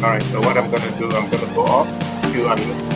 Alright, so what I'm gonna do, I'm gonna go off to unmute.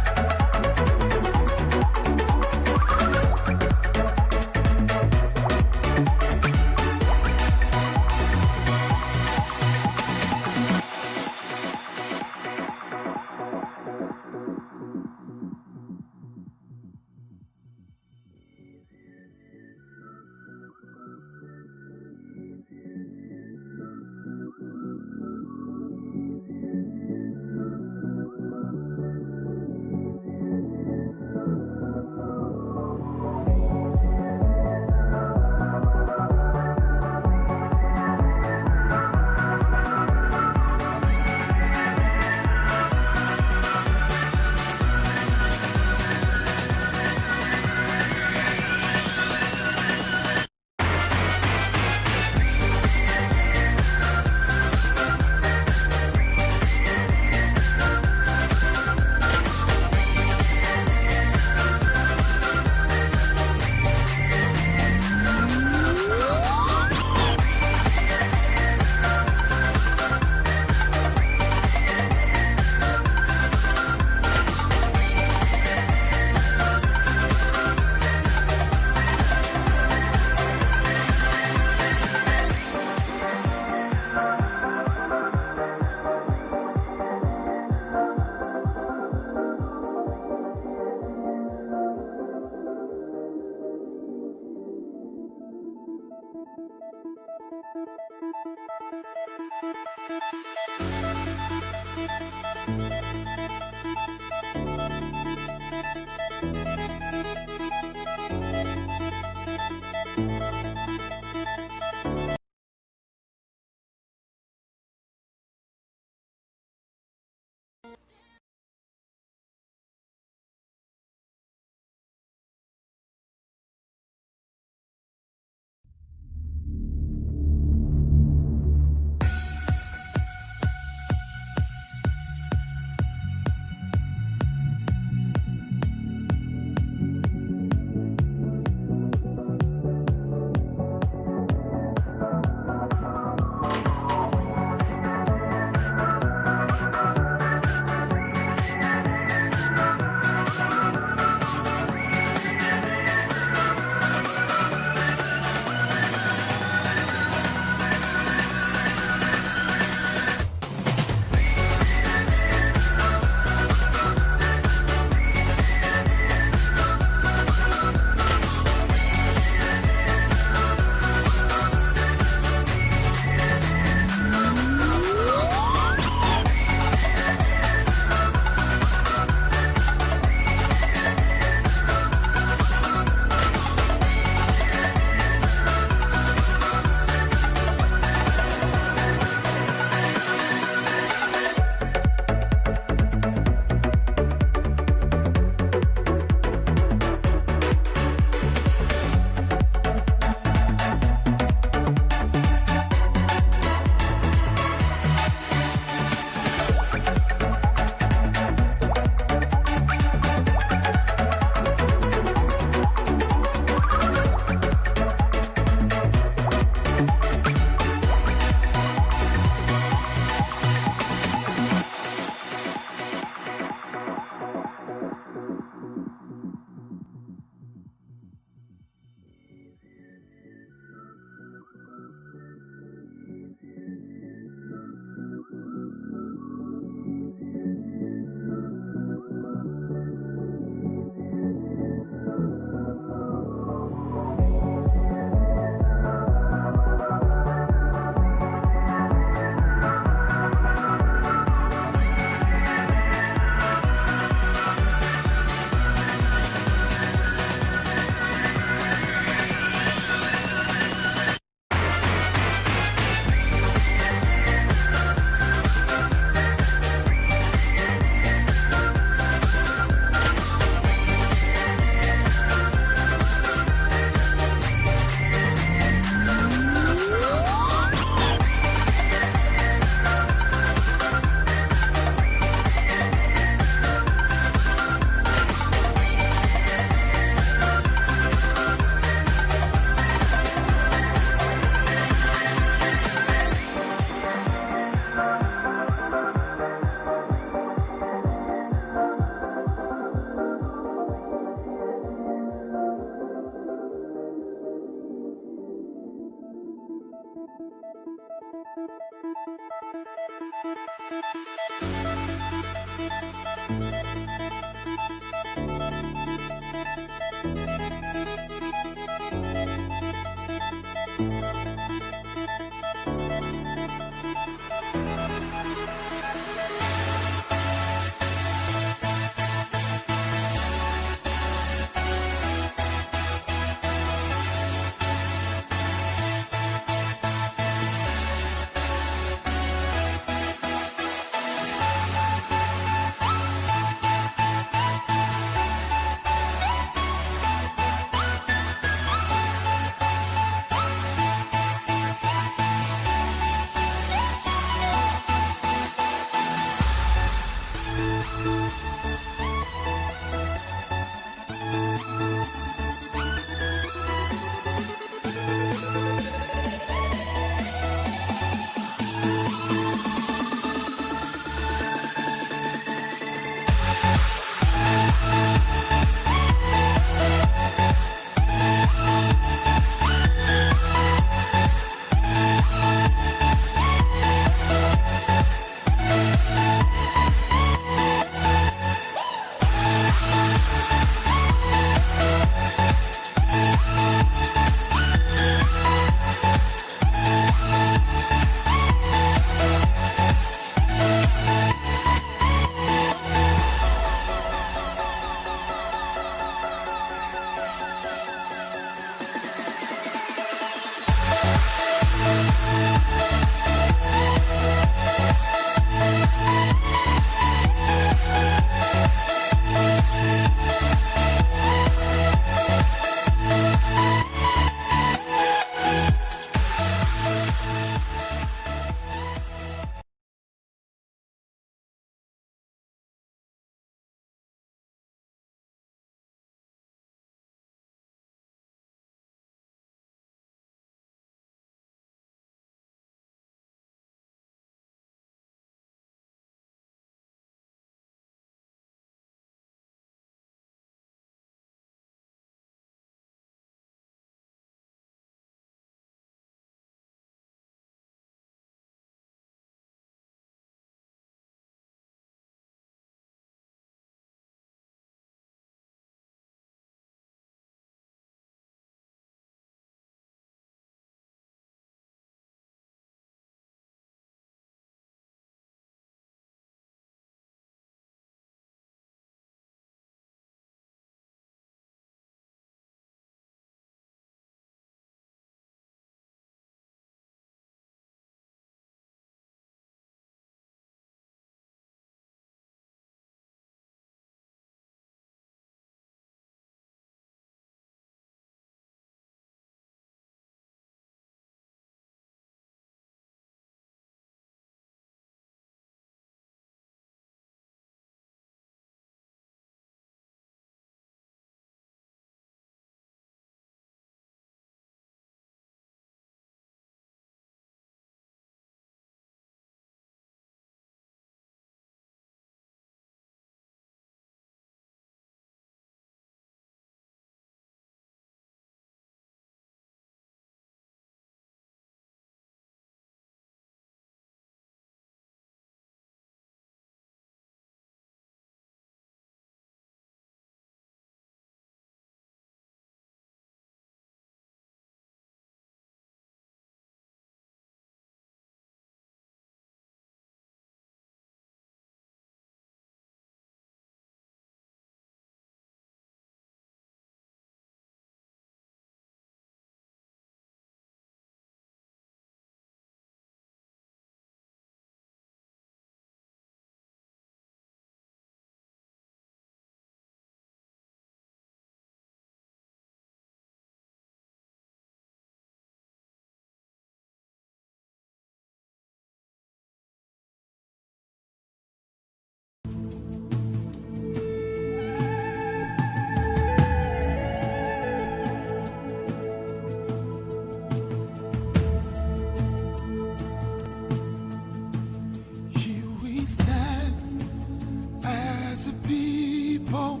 as a people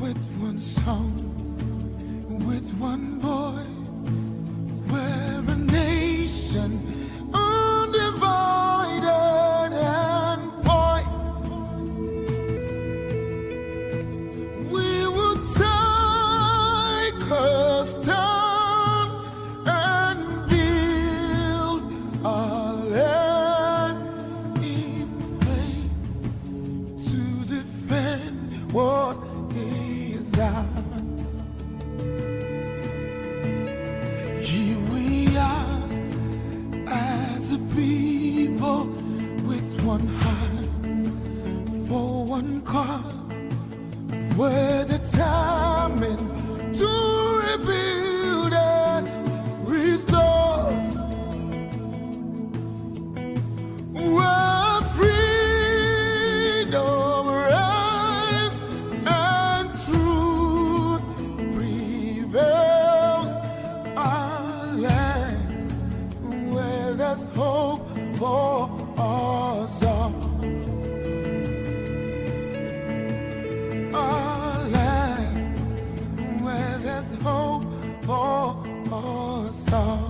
with one song, with one voice, we're a nation undivided and poised. We will take a stand and build our land in faith to defend what is ours. Here we are as a people with one heart for one cause. We're determined to rebuild and restore. Where freedom rise and truth prevails, our land where there's hope for us all. Our land where there's hope for us all.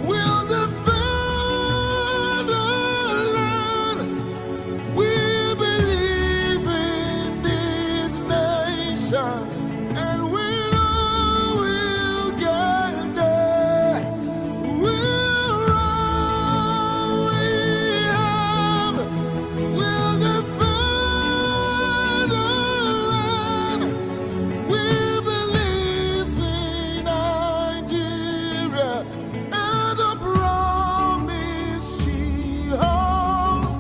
We'll defend our land. We believe in this nation, and we know we'll get there. We'll defend our land. We believe in Nigeria and the promise she holds,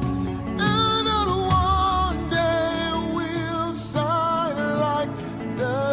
and that one day we'll shine like the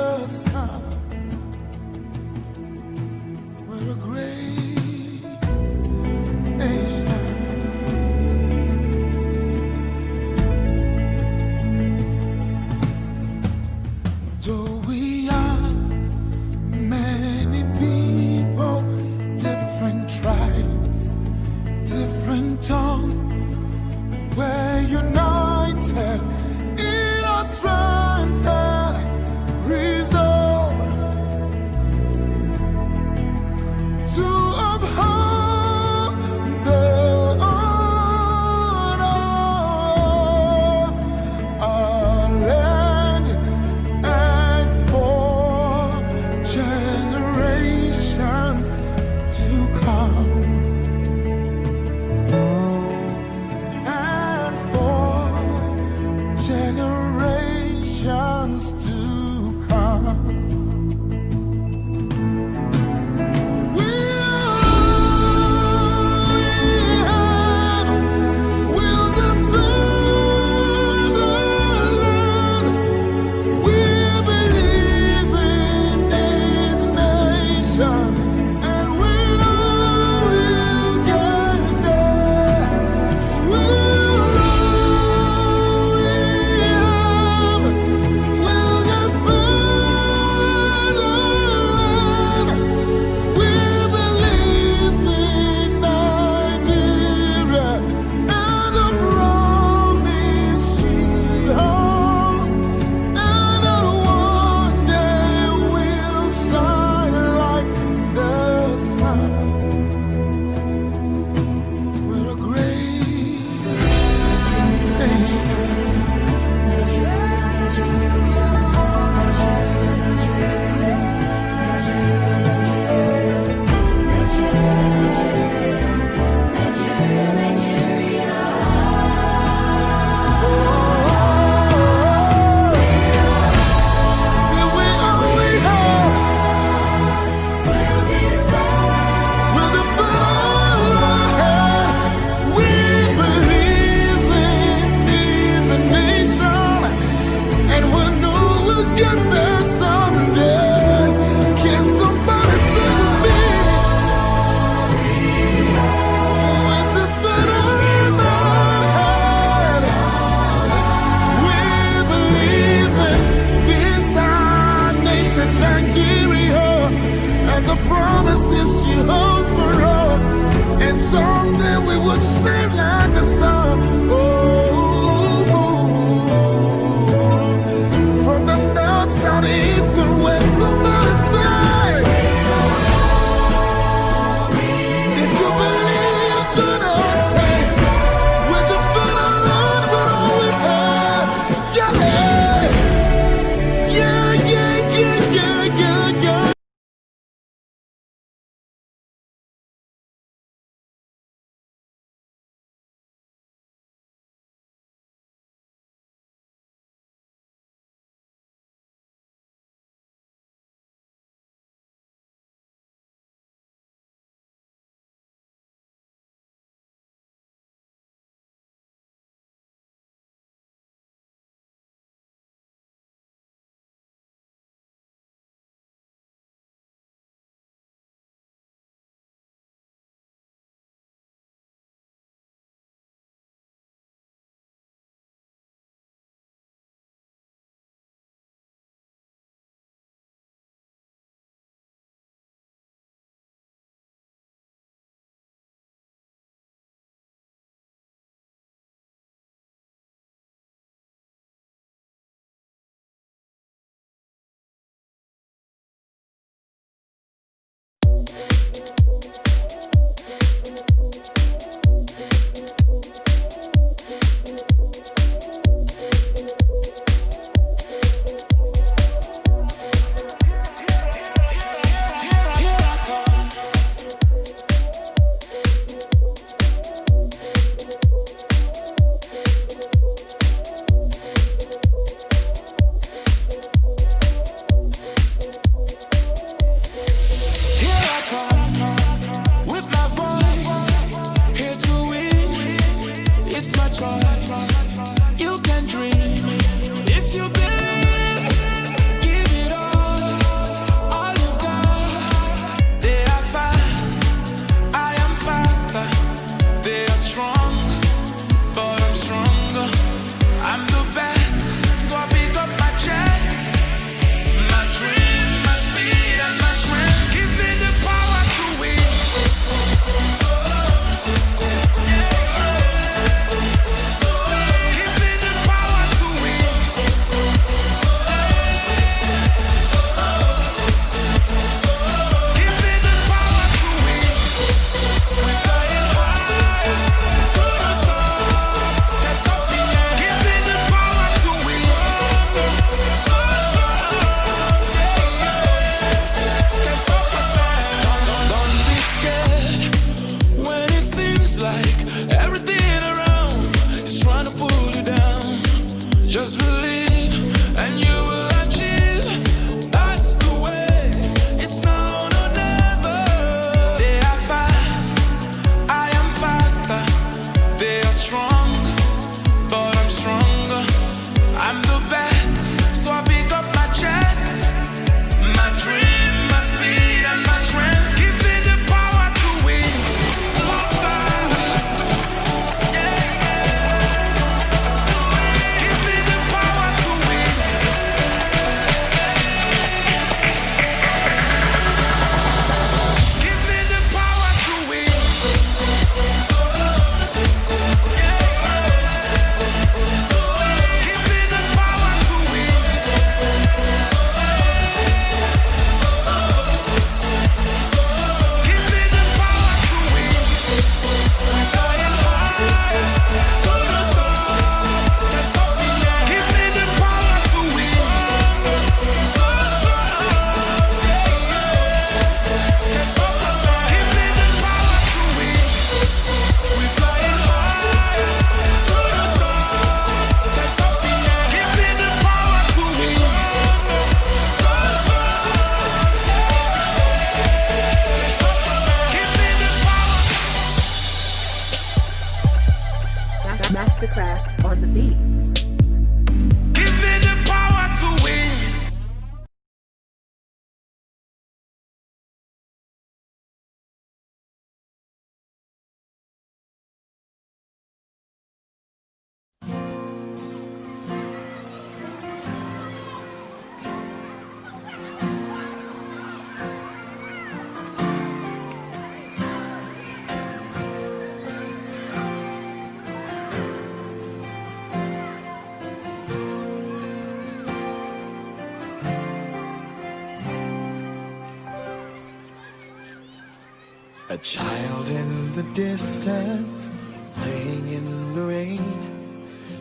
A child in the distance, playing in the rain,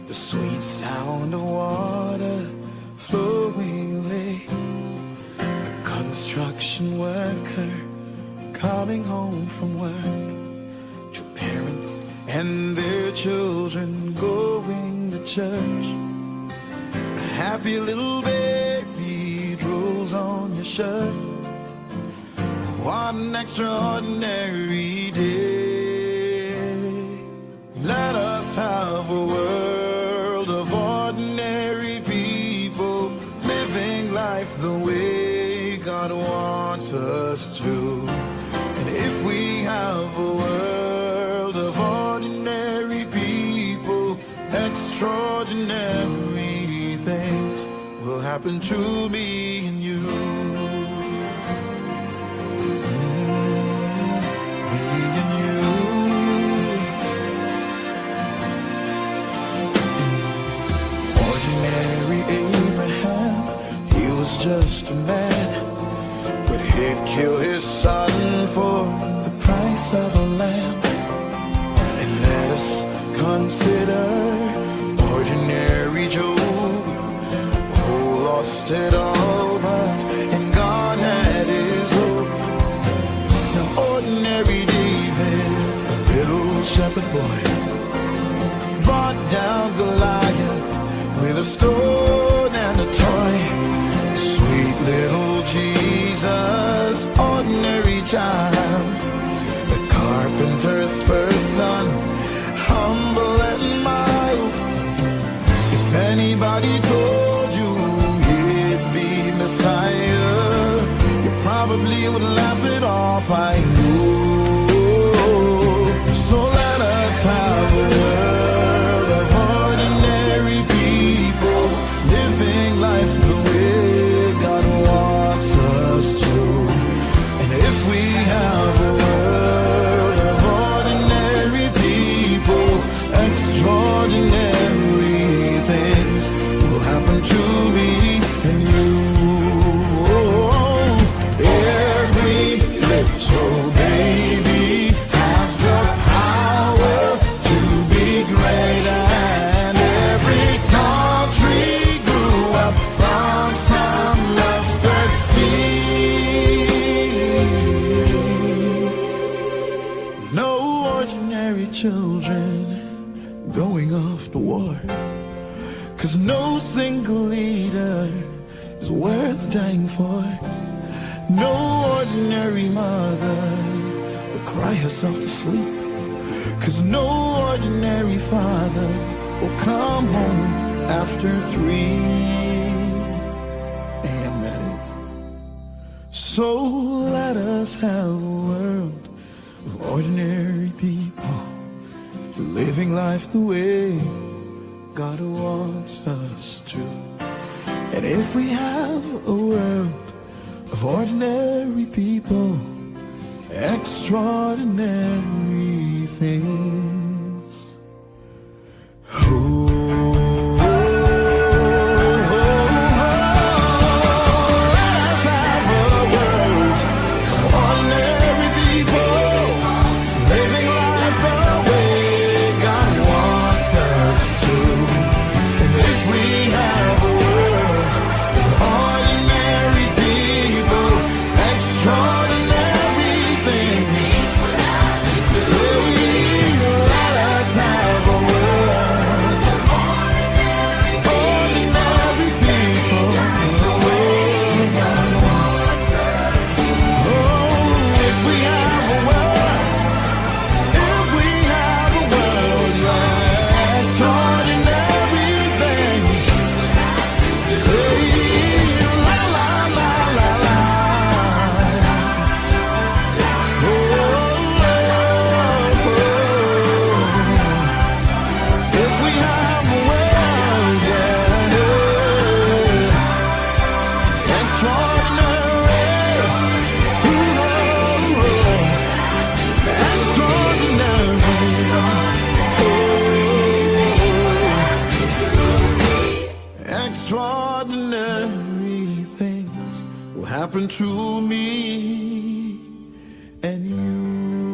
the sweet sound of water flowing away. A construction worker coming home from work, two parents and their children going to church. A happy little baby rolls on your shirt. What an extraordinary day. Let us have a world of ordinary people, living life the way God wants us to. And if we have a world of ordinary people, extraordinary things will happen to me and you. Just a man, but he'd kill his son for the price of a lamb. And let us consider ordinary Job, who lost it all, but in God had his hope. Now ordinary David, a little shepherd boy, brought down Goliath with a stone and a toy. Little Jesus, ordinary child, the carpenter's first son, humble and mild. If anybody told you he'd be Messiah, you probably would laugh it off, I know. So let us have a world of ordinary people, living life the way God wants us to. And if we have a world of ordinary people, extraordinary things will happen to me and you. Every little baby has the power to be great, and every tall tree grew up from some mustard seed. No ordinary children going off to war, 'cause no single leader is worth dying for. No ordinary mother will cry herself to sleep, 'cause no ordinary father will come home after 3 a.m. that is. So let us have a world of ordinary people, living life the way God wants us to. And if we have a world of ordinary people, extraordinary things. Extraordinary things will happen to me and you.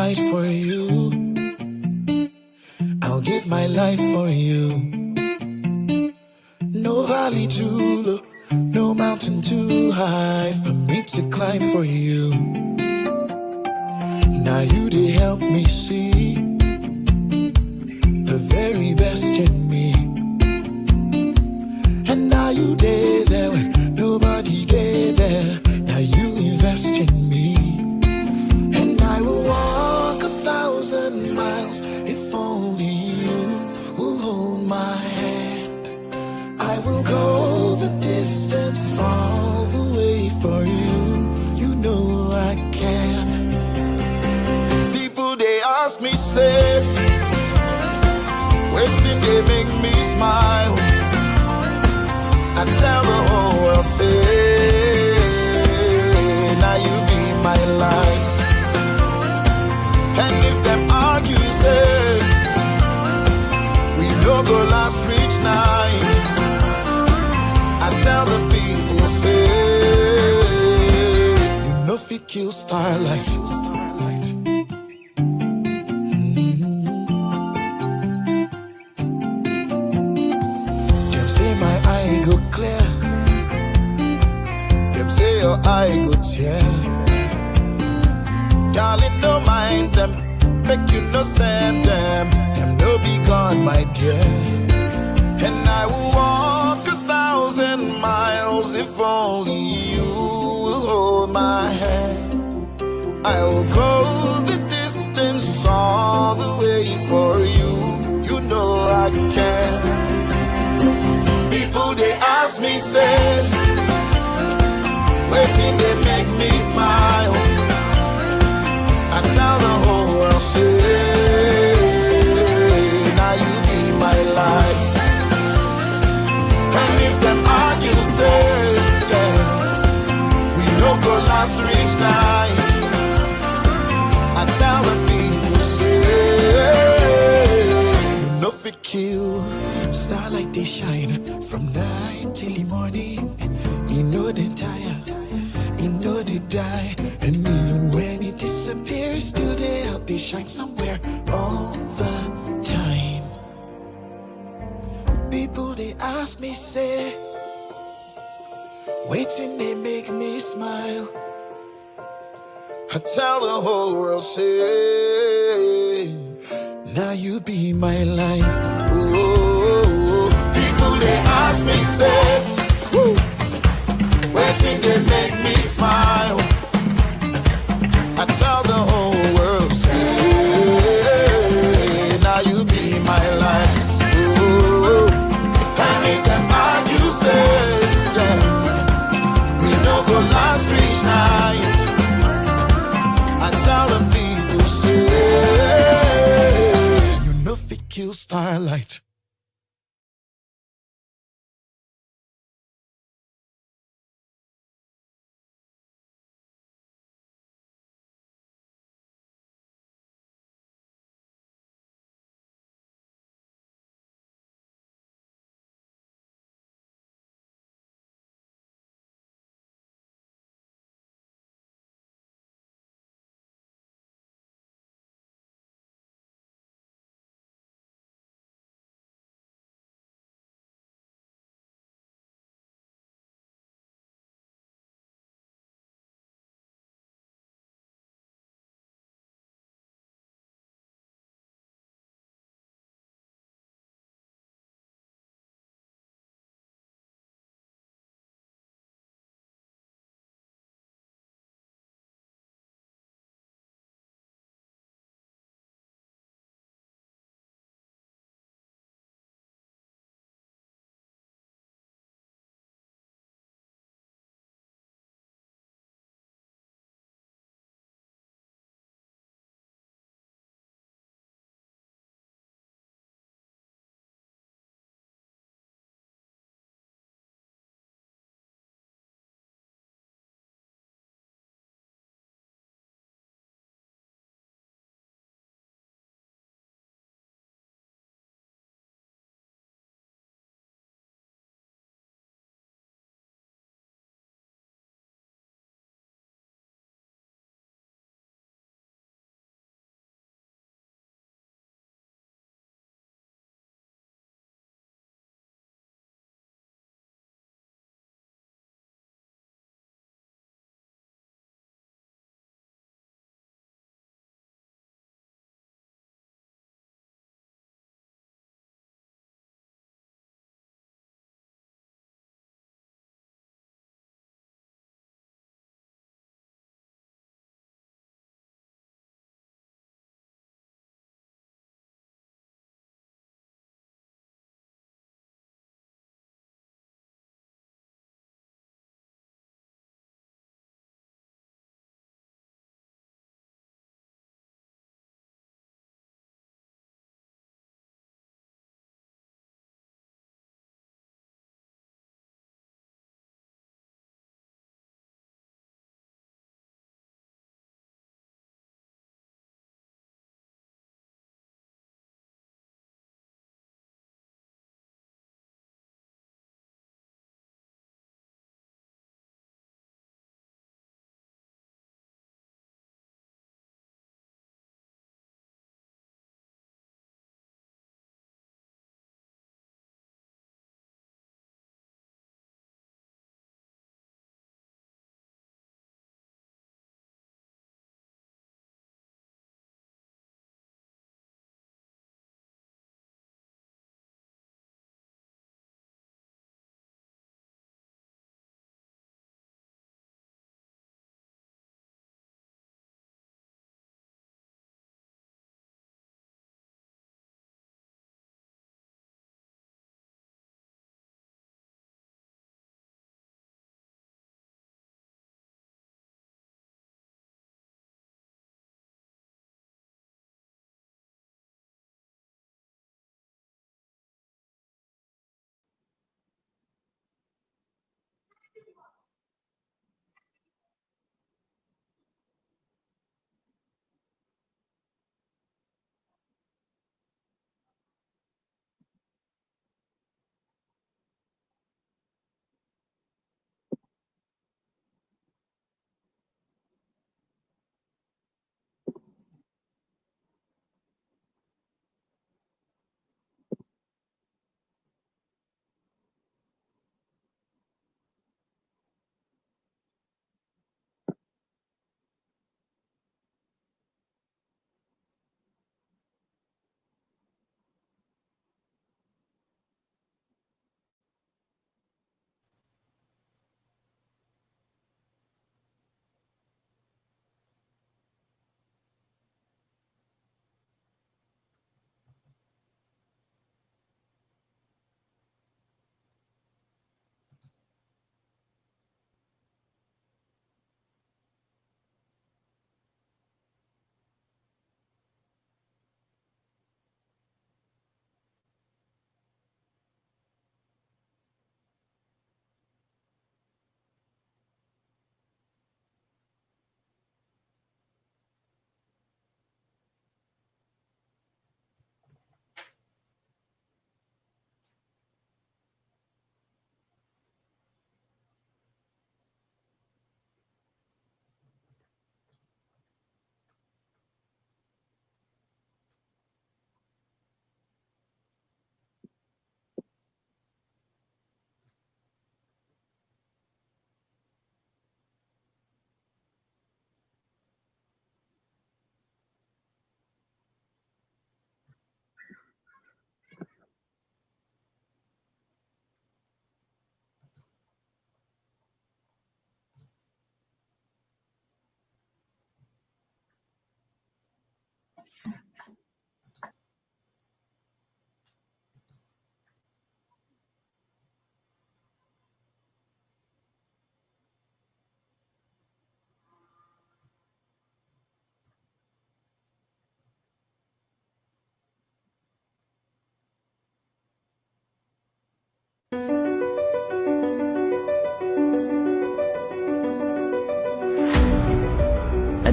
fight for you. I'll give my life for you. No valley too low, no mountain too high for me to climb for you. Now you did help me see the very best in me. And now you did there when nobody did there. Now you invest in me. And I will walk 1,000 miles if only you will hold my hand. I will go the distance all the way for you. You know I can. People, they ask me, say, what's in they make me smile? I tell the whole world, say, now you be my life. And if them argue, say, we no go last reach night. I tell the people, say, you know if you kill starlight. Them say my eye go clear. Them say your eye go tear. Darling, don't mind them. Make you no send them. Them no be gone, my dear. And I will walk 1,000 miles if only you will hold my hand. I will go the distance all the way for you. You know I can. People, they ask me, say, waiting, they make me smile. I tell the whole world, say, now you be my life. And if them argue, say, yeah, we no go last reach night. I tell the people, say, you know if it kill, starlight they shine from night till the morning. You know they tire, you know they die. And even when it disappears, still they help, they shine somewhere all the time. People, they ask me, say, waiting, they make me smile. I tell the whole world, say, now you be my life. Oh, people, they ask me, say, waiting, they make me smile. I tell the whole world, say, now you be my life. Oh, and if them argue, say, yeah, we no go last reach night. I tell the people, say, you know if it kill starlight.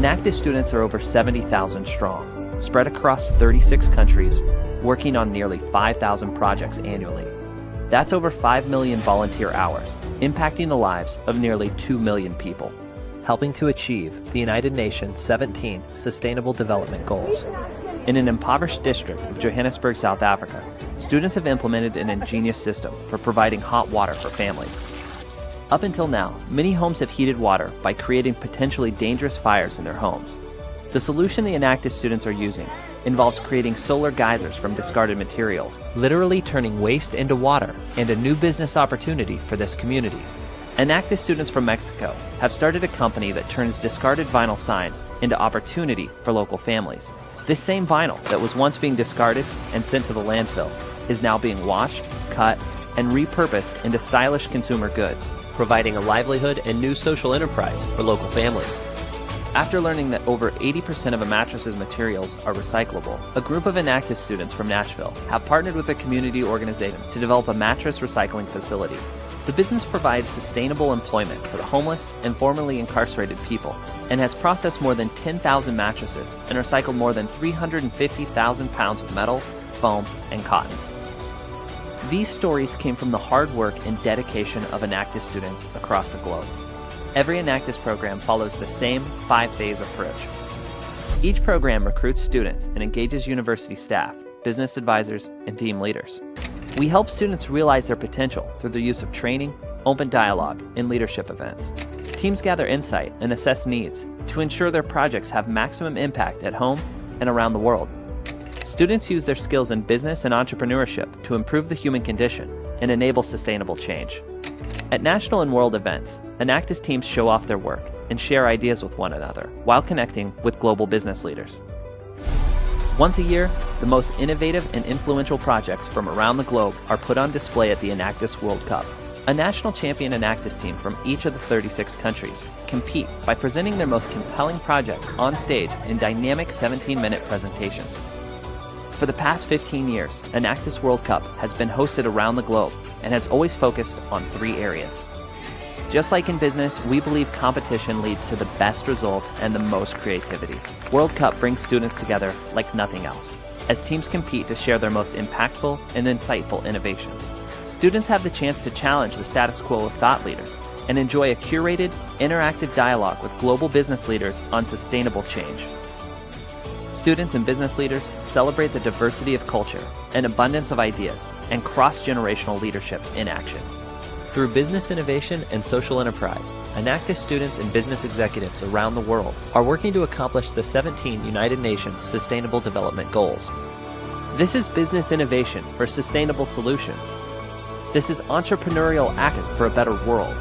Enactus students are over 70,000 strong, spread across 36 countries, working on nearly 5,000 projects annually. That's over 5 million volunteer hours, impacting the lives of nearly 2 million people, helping to achieve the United Nations 17 Sustainable Development Goals. In an impoverished district of Johannesburg, South Africa, students have implemented an ingenious system for providing hot water for families. Up until now, many homes have heated water by creating potentially dangerous fires in their homes. The solution the Enactus students are using involves creating solar geysers from discarded materials, literally turning waste into water, and a new business opportunity for this community. Enactus students from Mexico have started a company that turns discarded vinyl signs into opportunity for local families. This same vinyl that was once being discarded and sent to the landfill is now being washed, cut, and repurposed into stylish consumer goods, providing a livelihood and new social enterprise for local families. After learning that over 80% of a mattress's materials are recyclable, a group of Enactus students from Nashville have partnered with a community organization to develop a mattress recycling facility. The business provides sustainable employment for the homeless and formerly incarcerated people, and has processed more than 10,000 mattresses and recycled more than 350,000 pounds of metal, foam, and cotton. These stories came from the hard work and dedication of Enactus students across the globe. Every Enactus program follows the same 5-phase approach. Each program recruits students and engages university staff, business advisors, and team leaders. We help students realize their potential through the use of training, open dialogue, and leadership events. Teams gather insight and assess needs to ensure their projects have maximum impact at home and around the world. Students use their skills in business and entrepreneurship to improve the human condition and enable sustainable change. At national and world events, Enactus teams show off their work and share ideas with one another while connecting with global business leaders. Once a year, the most innovative and influential projects from around the globe are put on display at the Enactus World Cup. A national champion Enactus team from each of the 36 countries compete by presenting their most compelling projects on stage in dynamic 17-minute presentations. For the past 15 years, Enactus World Cup has been hosted around the globe and has always focused on 3 areas. Just like in business, we believe competition leads to the best results and the most creativity. World Cup brings students together like nothing else, as teams compete to share their most impactful and insightful innovations. Students have the chance to challenge the status quo of thought leaders and enjoy a curated, interactive dialogue with global business leaders on sustainable change. Students and business leaders celebrate the diversity of culture, an abundance of ideas, and cross-generational leadership in action. Through business innovation and social enterprise, Enactus students and business executives around the world are working to accomplish the 17 United Nations Sustainable Development Goals. This is business innovation for sustainable solutions. This is entrepreneurial action for a better world.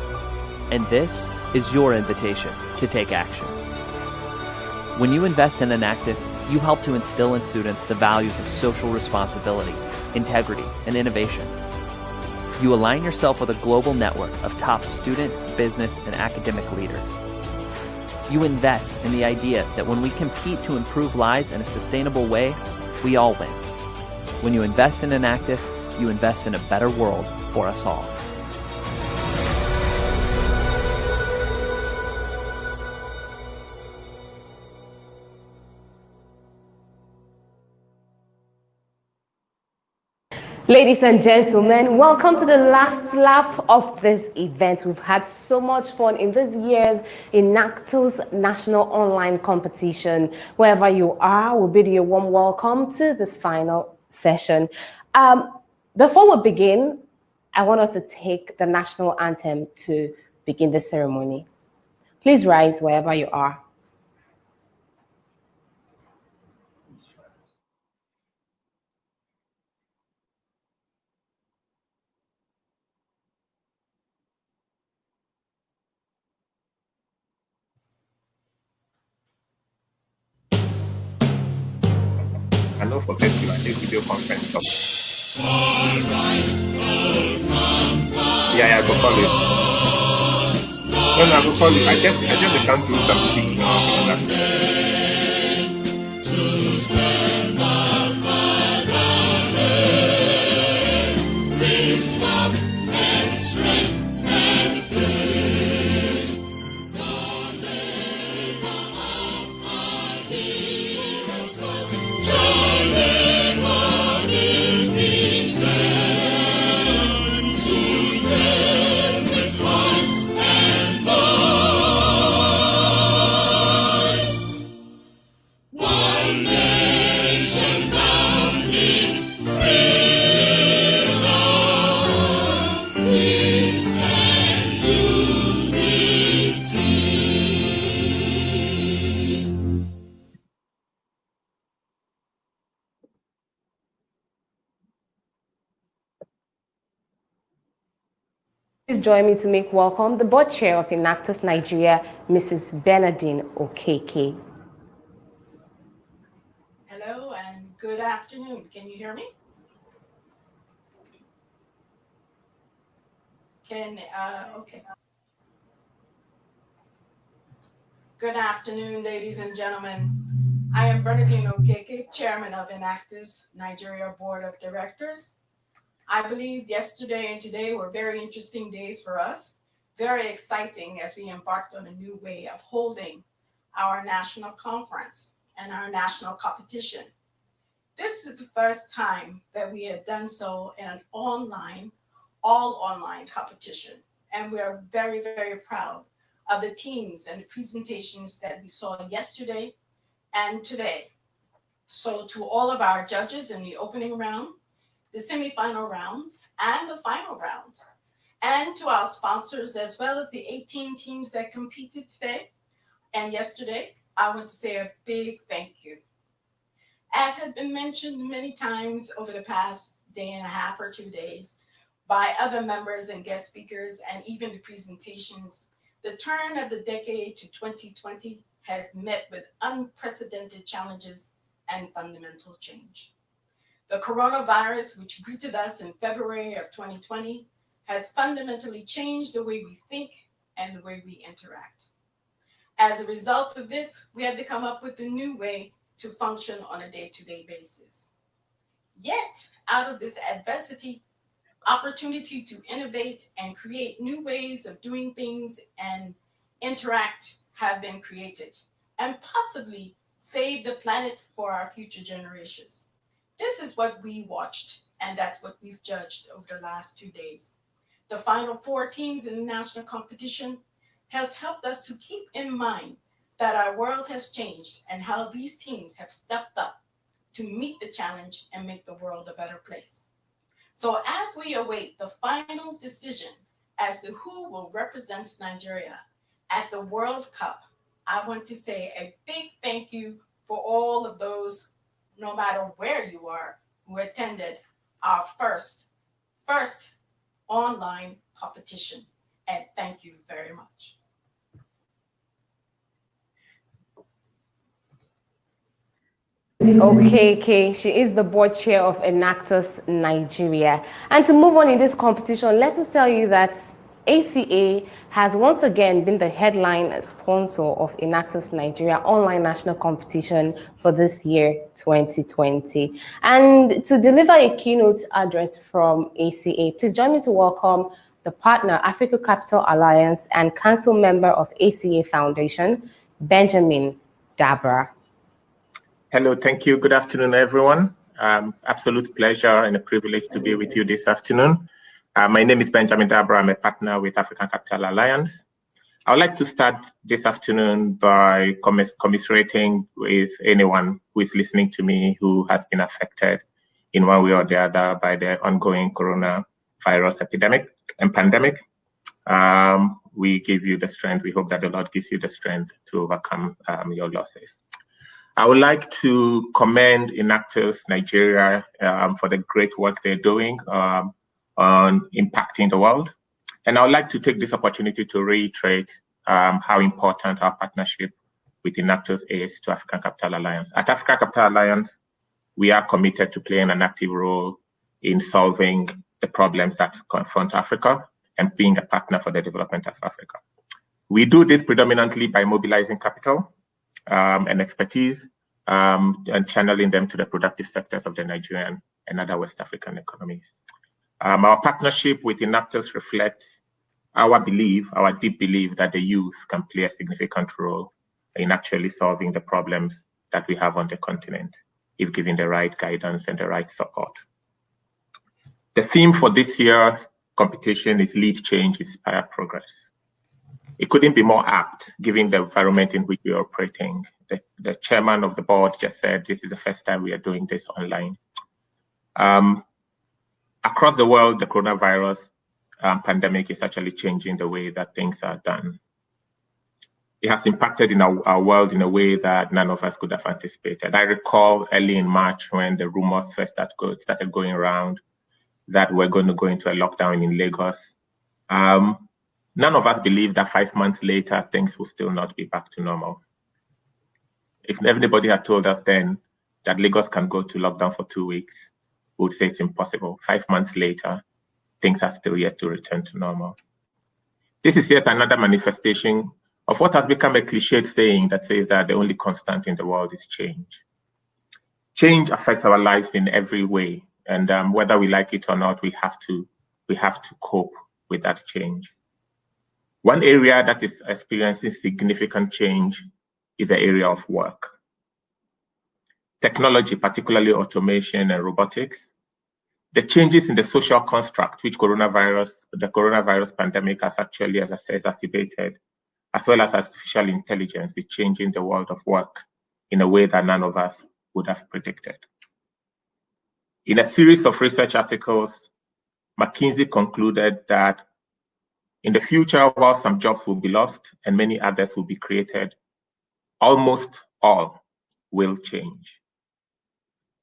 And this is your invitation to take action. When you invest in Enactus, you help to instill in students the values of social responsibility, integrity, and innovation. You align yourself with a global network of top student, business, and academic leaders. You invest in the idea that when we compete to improve lives in a sustainable way, we all win. When you invest in Enactus, you invest in a better world for us all. Ladies and gentlemen, welcome to the last lap of this event. We've had so much fun in this year's Enactus National Online Competition. Wherever you are, we bid you a warm welcome to this final session. Before we begin, I want us to take the national anthem to begin the ceremony. Please rise wherever you are. And don't forget to take video conference up. Yeah, go call it. No, go call it. I just can't do something. join me to make welcome the board chair of Enactus Nigeria, Mrs. Bernardine Okeke. Hello and good afternoon. Can you hear me? Okay. Good afternoon, ladies and gentlemen. I am Bernardine Okeke, Chairman of Enactus Nigeria Board of Directors. I believe yesterday and today were very interesting days for us, very exciting as we embarked on a new way of holding our national conference and our national competition. This is the first time that we have done so in an all online competition. And we are very, very proud of the teams and the presentations that we saw yesterday and today. So to all of our judges in the opening round, the semifinal round, and the final round, and to our sponsors, as well as the 18 teams that competed today and yesterday, I want to say a big thank you. As had been mentioned many times over the past day and a half or 2 days by other members and guest speakers, and even the presentations, the turn of the decade to 2020 has met with unprecedented challenges and fundamental change. The coronavirus, which greeted us in February of 2020, has fundamentally changed the way we think and the way we interact. As a result of this, we had to come up with a new way to function on a day-to-day basis. Yet, out of this adversity, opportunity to innovate and create new ways of doing things and interact have been created, and possibly save the planet for our future generations. This is what we watched, and that's what we've judged over the last 2 days. The final 4 teams in the national competition has helped us to keep in mind that our world has changed and how these teams have stepped up to meet the challenge and make the world a better place. So as we await the final decision as to who will represent Nigeria at the World Cup, I want to say a big thank you for all of those, no matter where you are, who attended our first online competition. And thank you very much. Okay, she is the board chair of Enactus Nigeria. And to move on in this competition, let us tell you that ACA has once again been the headline sponsor of Enactus Nigeria online national competition for this year, 2020. And to deliver a keynote address from ACA, please join me to welcome the partner, Africa Capital Alliance and council member of ACA Foundation, Benjamin Dabra. Hello, thank you. Good afternoon, everyone. Absolute pleasure and a privilege to be with you this afternoon. My name is Benjamin Dabra. I'm a partner with African Capital Alliance. I would like to start this afternoon by commiserating with anyone who is listening to me who has been affected in one way or the other by the ongoing coronavirus epidemic and pandemic. We give you the strength. We hope that the Lord gives you the strength to overcome your losses. I would like to commend Enactus Nigeria for the great work they're doing on impacting the world. And I would like to take this opportunity to reiterate how important our partnership with Enactus is to African Capital Alliance. At African Capital Alliance, we are committed to playing an active role in solving the problems that confront Africa and being a partner for the development of Africa. We do this predominantly by mobilizing capital and expertise and channeling them to the productive sectors of the Nigerian and other West African economies. Our partnership with Enactus reflects our deep belief that the youth can play a significant role in actually solving the problems that we have on the continent, if given the right guidance and the right support. The theme for this year's competition is Lead Change, Inspire Progress. It couldn't be more apt, given the environment in which we are operating. The chairman of the board just said this is the first time we are doing this online. Across the world, the coronavirus pandemic is actually changing the way that things are done. It has impacted in our world in a way that none of us could have anticipated. I recall early in March when the rumors first started going around that we're going to go into a lockdown in Lagos. None of us believe that 5 months later, things will still not be back to normal. If everybody had told us then that Lagos can go to lockdown for 2 weeks, we would say it's impossible. 5 months later, things are still yet to return to normal. This is yet another manifestation of what has become a cliched saying that says that the only constant in the world is change. Change affects our lives in every way, and whether we like it or not, we have to cope with that change. One area that is experiencing significant change is the area of work. Technology, particularly automation and robotics, the changes in the social construct which the coronavirus pandemic has actually, as I say, exacerbated, as well as artificial intelligence, is changing the world of work in a way that none of us would have predicted. In a series of research articles, McKinsey concluded that in the future, while some jobs will be lost and many others will be created, almost all will change.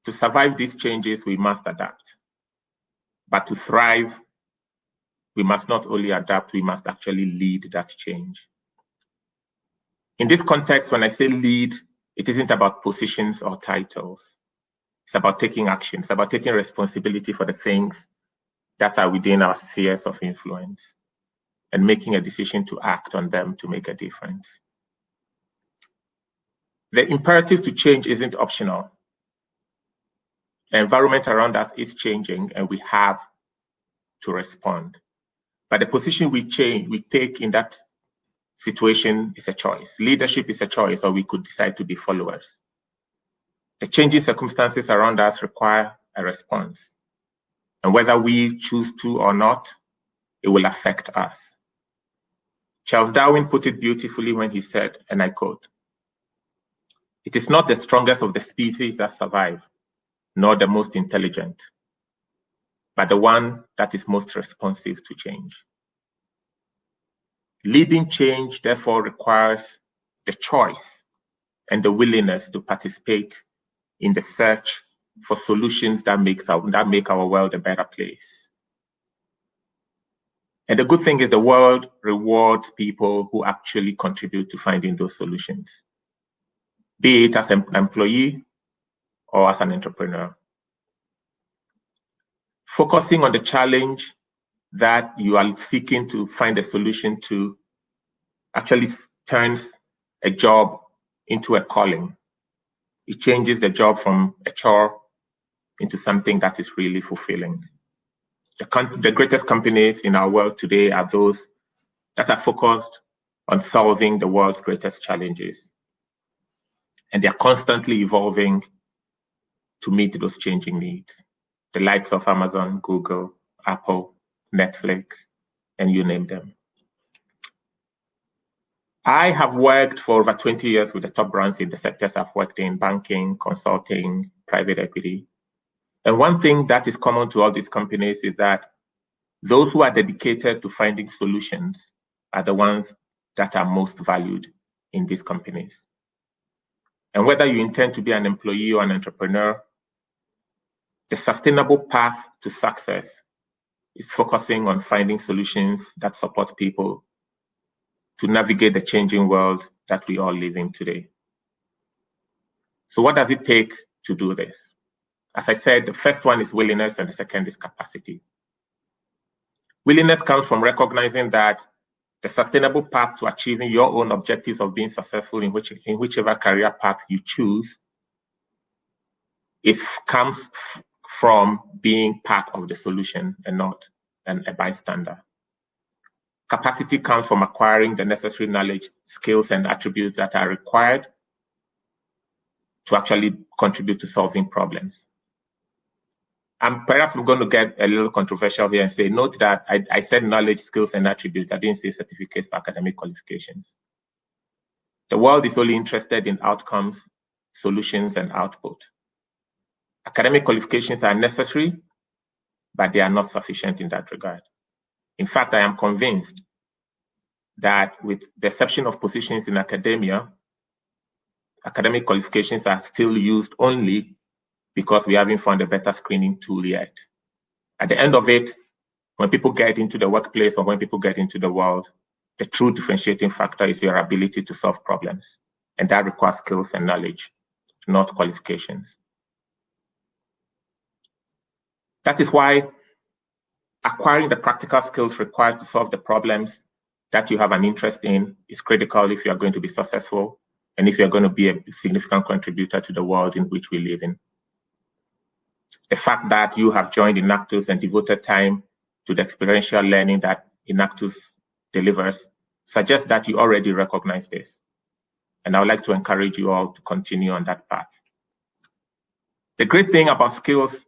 To survive these changes, we must adapt. But to thrive, we must not only adapt, we must actually lead that change. In this context, when I say lead, it isn't about positions or titles. It's about taking action. It's about taking responsibility for the things that are within our spheres of influence and making a decision to act on them to make a difference. The imperative to change isn't optional. The environment around us is changing and we have to respond. But the position we take in that situation is a choice. Leadership is a choice, or we could decide to be followers. The changing circumstances around us require a response. And whether we choose to or not, it will affect us. Charles Darwin put it beautifully when he said, and I quote, "It is not the strongest of the species that survive, nor the most intelligent, but the one that is most responsive to change." Leading change, therefore, requires the choice and the willingness to participate in the search for solutions that make our world a better place. And the good thing is the world rewards people who actually contribute to finding those solutions, be it as an employee or as an entrepreneur. Focusing on the challenge that you are seeking to find a solution to actually turns a job into a calling. It changes the job from a chore into something that is really fulfilling. The greatest companies in our world today are those that are focused on solving the world's greatest challenges. And they're constantly evolving to meet those changing needs. The likes of Amazon, Google, Apple, Netflix, and you name them. I have worked for over 20 years with the top brands in the sectors I've worked in: banking, consulting, private equity. And one thing that is common to all these companies is that those who are dedicated to finding solutions are the ones that are most valued in these companies. And whether you intend to be an employee or an entrepreneur, the sustainable path to success is focusing on finding solutions that support people to navigate the changing world that we all live in today. So what does it take to do this? As I said, the first one is willingness and the second is capacity. Willingness comes from recognizing that the sustainable path to achieving your own objectives of being successful in whichever career path you choose comes from being part of the solution and not a bystander. Capacity comes from acquiring the necessary knowledge, skills, and attributes that are required to actually contribute to solving problems. And perhaps I'm going to get a little controversial here and say, note that I said knowledge, skills, and attributes. I didn't say certificates or academic qualifications. The world is only interested in outcomes, solutions, and output. Academic qualifications are necessary, but they are not sufficient in that regard. In fact, I am convinced that with the exception of positions in academia, academic qualifications are still used only because we haven't found a better screening tool yet. At the end of it, when people get into the workplace or when people get into the world, the true differentiating factor is your ability to solve problems. And that requires skills and knowledge, not qualifications. That is why acquiring the practical skills required to solve the problems that you have an interest in is critical if you are going to be successful and if you're going to be a significant contributor to the world in which we live in. The fact that you have joined Enactus and devoted time to the experiential learning that Enactus delivers suggests that you already recognize this. And I would like to encourage you all to continue on that path. The great thing about skills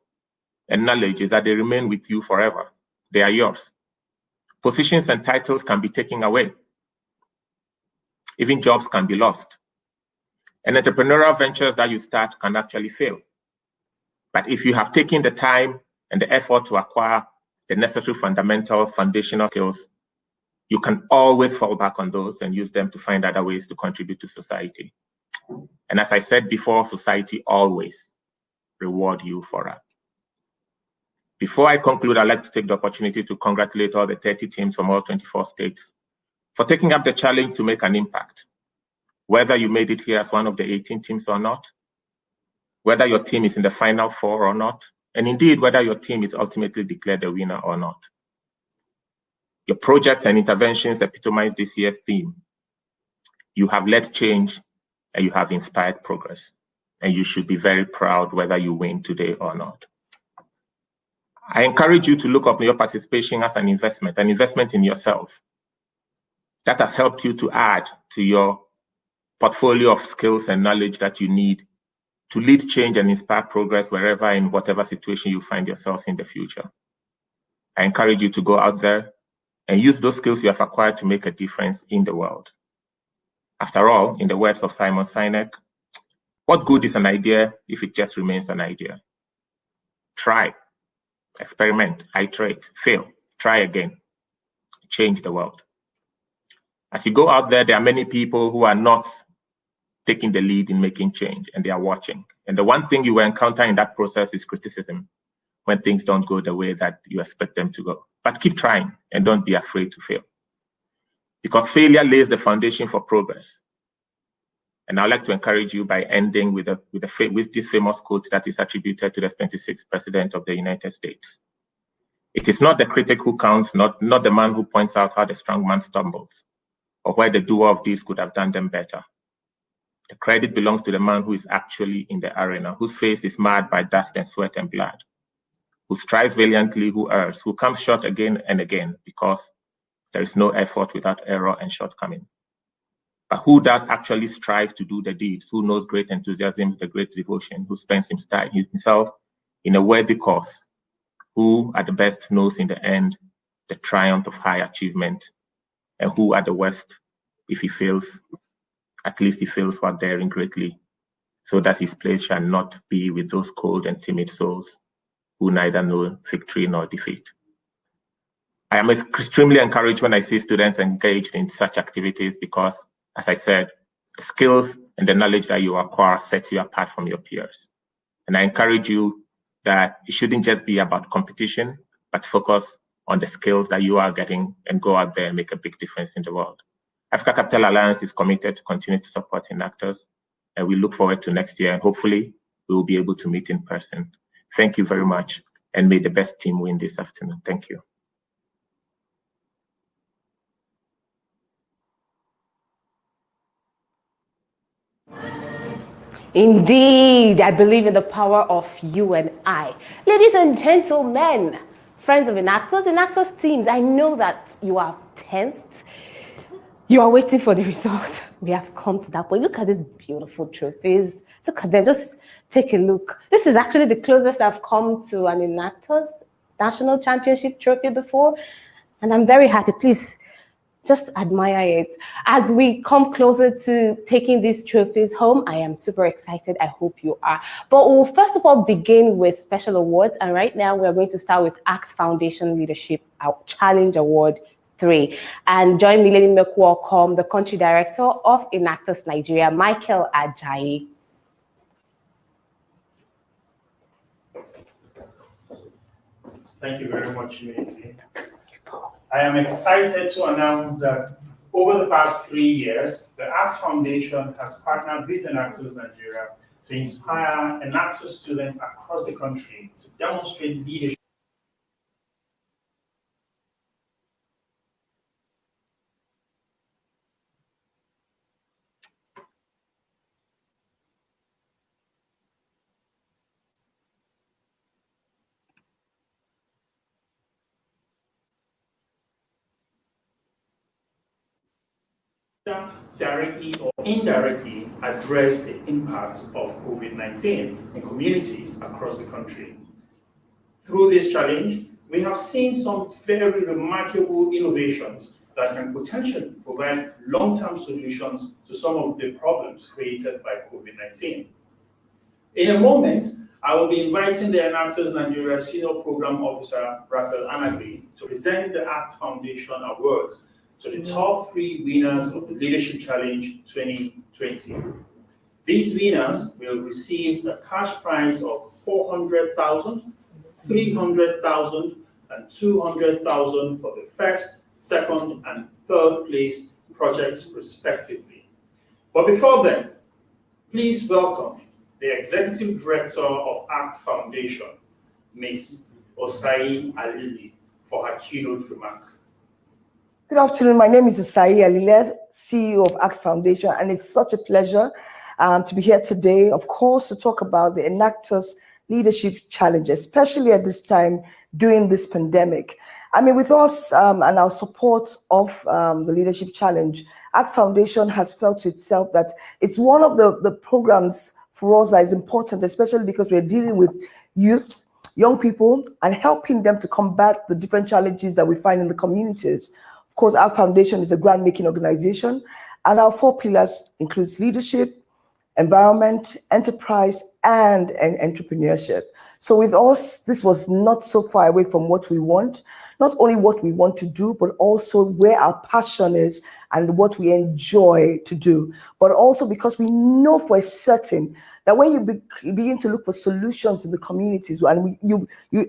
and knowledge is that they remain with you forever. They are yours. Positions and titles can be taken away. Even jobs can be lost. And entrepreneurial ventures that you start can actually fail. But if you have taken the time and the effort to acquire the necessary fundamental foundational skills, you can always fall back on those and use them to find other ways to contribute to society. And as I said before, society always reward you for that. Before I conclude, I'd like to take the opportunity to congratulate all the 30 teams from all 24 states for taking up the challenge to make an impact. Whether you made it here as one of the 18 teams or not, whether your team is in the final four or not, and indeed whether your team is ultimately declared the winner or not. Your projects and interventions epitomize this year's theme. You have led change and you have inspired progress. And you should be very proud whether you win today or not. I encourage you to look up your participation as an investment in yourself. That has helped you to add to your portfolio of skills and knowledge that you need to lead change and inspire progress wherever in whatever situation you find yourself in the future. I encourage you to go out there and use those skills you have acquired to make a difference in the world. After all, in the words of Simon Sinek, what good is an idea if it just remains an idea? Try, experiment, iterate, fail, try again, change the world. As you go out there, there are many people who are not taking the lead in making change, and they are watching. And the one thing you will encounter in that process is criticism when things don't go the way that you expect them to go. But keep trying and don't be afraid to fail, because failure lays the foundation for progress. And I'd like to encourage you by ending with this famous quote that is attributed to the 26th President of the United States. It is not the critic who counts, not the man who points out how the strong man stumbles, or where the doer of deeds could have done them better. The credit belongs to the man who is actually in the arena, whose face is marred by dust and sweat and blood, who strives valiantly, who errs, who comes short again and again, because there is no effort without error and shortcoming. But who does actually strive to do the deeds, who knows great enthusiasm, the great devotion, who spends himself in a worthy cause, who at the best knows in the end the triumph of high achievement, and who at the worst, if he fails, at least he fails while daring greatly, so that his place shall not be with those cold and timid souls who neither know victory nor defeat. I am extremely encouraged when I see students engaged in such activities because, as I said, the skills and the knowledge that you acquire sets you apart from your peers. And I encourage you that it shouldn't just be about competition, but focus on the skills that you are getting and go out there and make a big difference in the world. Africa Capital Alliance is committed to continue to support Enactus, and we look forward to next year, and hopefully we will be able to meet in person. Thank you very much, and may the best team win this afternoon. Thank you. Indeed, I believe in the power of you and I. Ladies and gentlemen, friends of Enactus teams, I know that you are tensed. You are waiting for the result. We have come to that point. Look at these beautiful trophies. Look at them. Just take a look. This is actually the closest I've come to an Enactus National Championship trophy before. And I'm very happy. Please, just admire it. As we come closer to taking these trophies home, I am super excited. I hope you are. But we'll first of all begin with special awards. And right now, we're going to start with ACT Foundation Leadership Challenge Award 3. And join me, let me welcome the country director of Enactus Nigeria, Michael Ajayi. Thank you very much, Macy. I am excited to announce that over the past 3 years, the ACT Foundation has partnered with Enactus Nigeria to inspire Enactus students across the country to demonstrate leadership. Directly or indirectly address the impact of COVID-19 in communities across the country. Through this challenge, we have seen some very remarkable innovations that can potentially provide long-term solutions to some of the problems created by COVID-19. In a moment, I will be inviting the Enactus Nigeria Senior Program Officer, Raphael Anagri, to present the ACT Foundation Awards to the top 3 winners of the Leadership Challenge 2020. These winners will receive a cash prize of 400,000, 300,000, and 200,000 for the first, second, and third place projects respectively. But before then, please welcome the Executive Director of ACT Foundation, Ms. Osai Alili, for her keynote remark. Good afternoon. My name is Osai Alili, CEO of ACT Foundation, and it's such a pleasure to be here today, of course, to talk about the Enactus Leadership Challenge, especially at this time during this pandemic. I mean, with us and our support of the Leadership Challenge, ACT Foundation has felt to itself that it's one of the programs for us that is important, especially because we're dealing with youth, young people, and helping them to combat the different challenges that we find in the communities. Of course, our foundation is a grant-making organization, and our 4 pillars includes leadership, environment, enterprise, and entrepreneurship. So with us, this was not so far away from what we want, not only what we want to do, but also where our passion is and what we enjoy to do. But also because we know for certain that when you begin to look for solutions in the communities, and you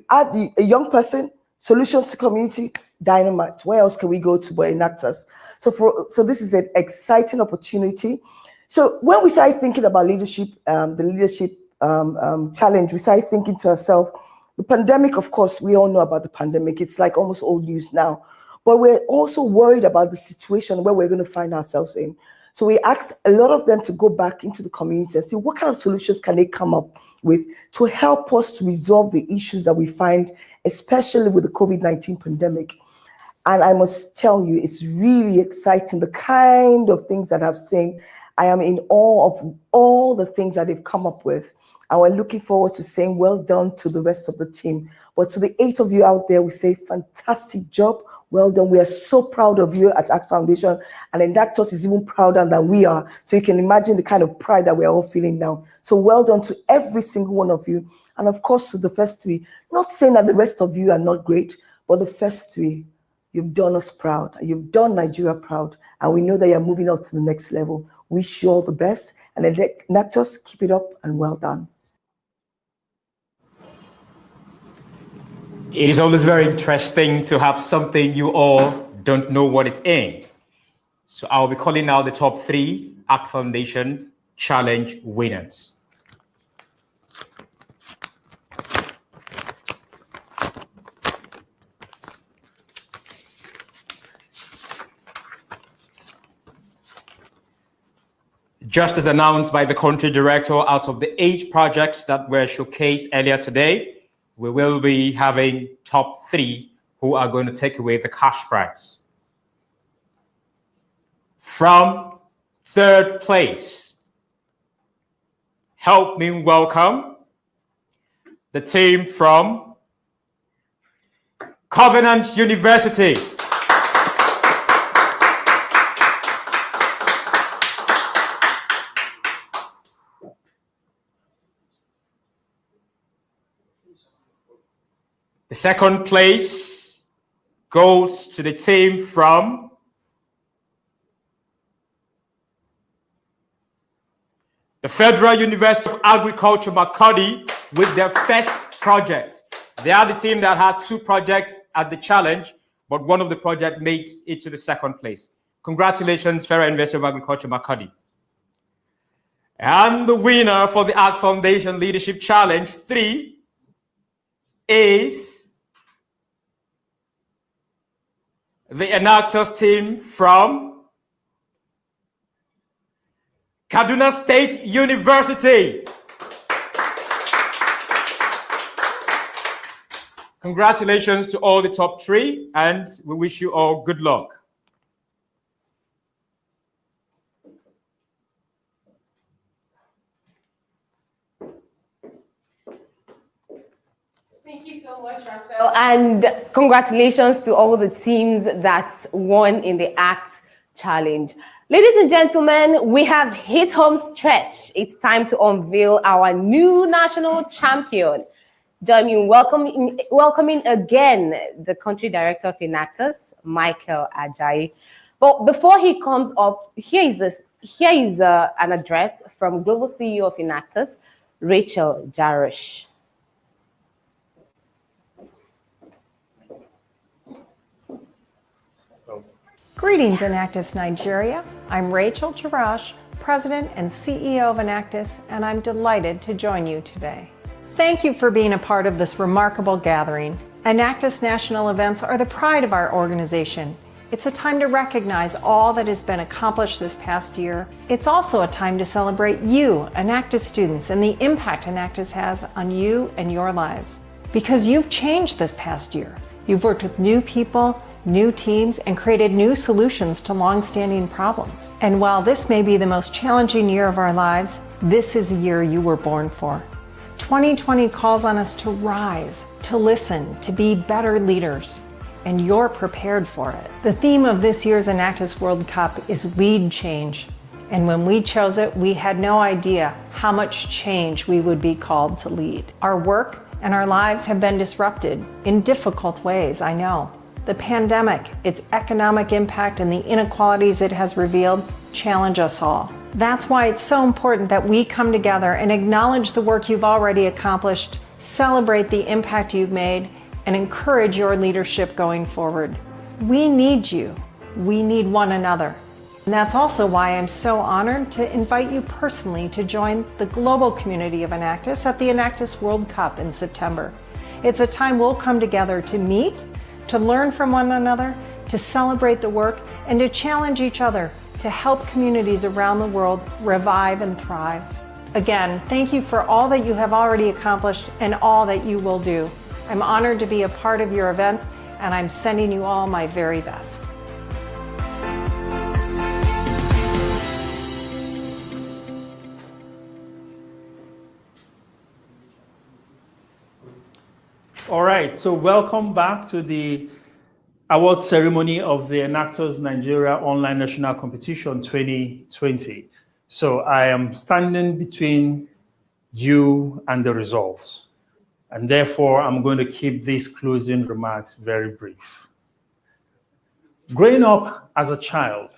add a young person, solutions to community, dynamite. Where else can we go to but Enactus? So this is an exciting opportunity. So when we started thinking about leadership, the leadership challenge, we started thinking to ourselves, the pandemic, of course, we all know about the pandemic. It's like almost old news now. But we're also worried about the situation where we're going to find ourselves in. So we asked a lot of them to go back into the community and see what kind of solutions can they come up with to help us to resolve the issues that we find, especially with the COVID-19 pandemic. And I must tell you, it's really exciting, the kind of things that I've seen. I am in awe of all the things that they've come up with. And we're looking forward to saying well done to the rest of the team. But to the 8 of you out there, we say fantastic job. Well done. We are so proud of you at ACT Foundation, and Enactus is even prouder than we are. So you can imagine the kind of pride that we're all feeling now. So well done to every single one of you. And of course, to the first 3, not saying that the rest of you are not great, but the first 3, you've done us proud. You've done Nigeria proud. And we know that you're moving on to the next level. Wish you all the best. And Enactus, keep it up and well done. It is always very interesting to have something you all don't know what it's in. So I'll be calling out the top 3 ACT Foundation Challenge winners. Just as announced by the country director, out of the 8 projects that were showcased earlier today, we will be having top 3 who are going to take away the cash prize. From 3rd place, help me welcome the team from Covenant University. The 2nd place goes to the team from the Federal University of Agriculture, Makurdi, with their first project. They are the team that had 2 projects at the challenge, but one of the projects made it to the second place. Congratulations, Federal University of Agriculture, Makadi. And the winner for the Art Foundation Leadership Challenge 3 is the Enactus team from Kaduna State University. Congratulations to all the top 3, and we wish you all good luck. Thank you so much, Raphael, and congratulations to all the teams that won in the ACT Challenge. Ladies and gentlemen, we have hit home stretch. It's time to unveil our new national champion. Join me in welcoming again the country director of Enactus, Michael Ajayi. But before he comes up, here is an address from Global CEO of Enactus, Rachel Jarosh. Greetings, Enactus Nigeria. I'm Rachel Jarosh, President and CEO of Enactus, and I'm delighted to join you today. Thank you for being a part of this remarkable gathering. Enactus national events are the pride of our organization. It's a time to recognize all that has been accomplished this past year. It's also a time to celebrate you, Enactus students, and the impact Enactus has on you and your lives. Because you've changed this past year. You've worked with new people, new teams, and created new solutions to long-standing problems. And while this may be the most challenging year of our lives, this is a year you were born for. 2020 calls on us to rise, to listen, to be better leaders, and you're prepared for it. The theme of this year's Enactus World Cup is Lead Change, and when we chose it, we had no idea how much change we would be called to lead. Our work and our lives have been disrupted in difficult ways, I know. The pandemic, its economic impact, and the inequalities it has revealed challenge us all. That's why it's so important that we come together and acknowledge the work you've already accomplished, celebrate the impact you've made, and encourage your leadership going forward. We need you. We need one another. And that's also why I'm so honored to invite you personally to join the global community of Enactus at the Enactus World Cup in September. It's a time we'll come together to meet, to learn from one another, to celebrate the work, and to challenge each other to help communities around the world revive and thrive. Again, thank you for all that you have already accomplished and all that you will do. I'm honored to be a part of your event, and I'm sending you all my very best. All right, so welcome back to the award ceremony of the Enactus Nigeria Online National Competition 2020. So I am standing between you and the results, and therefore I'm going to keep these closing remarks very brief. Growing up as a child,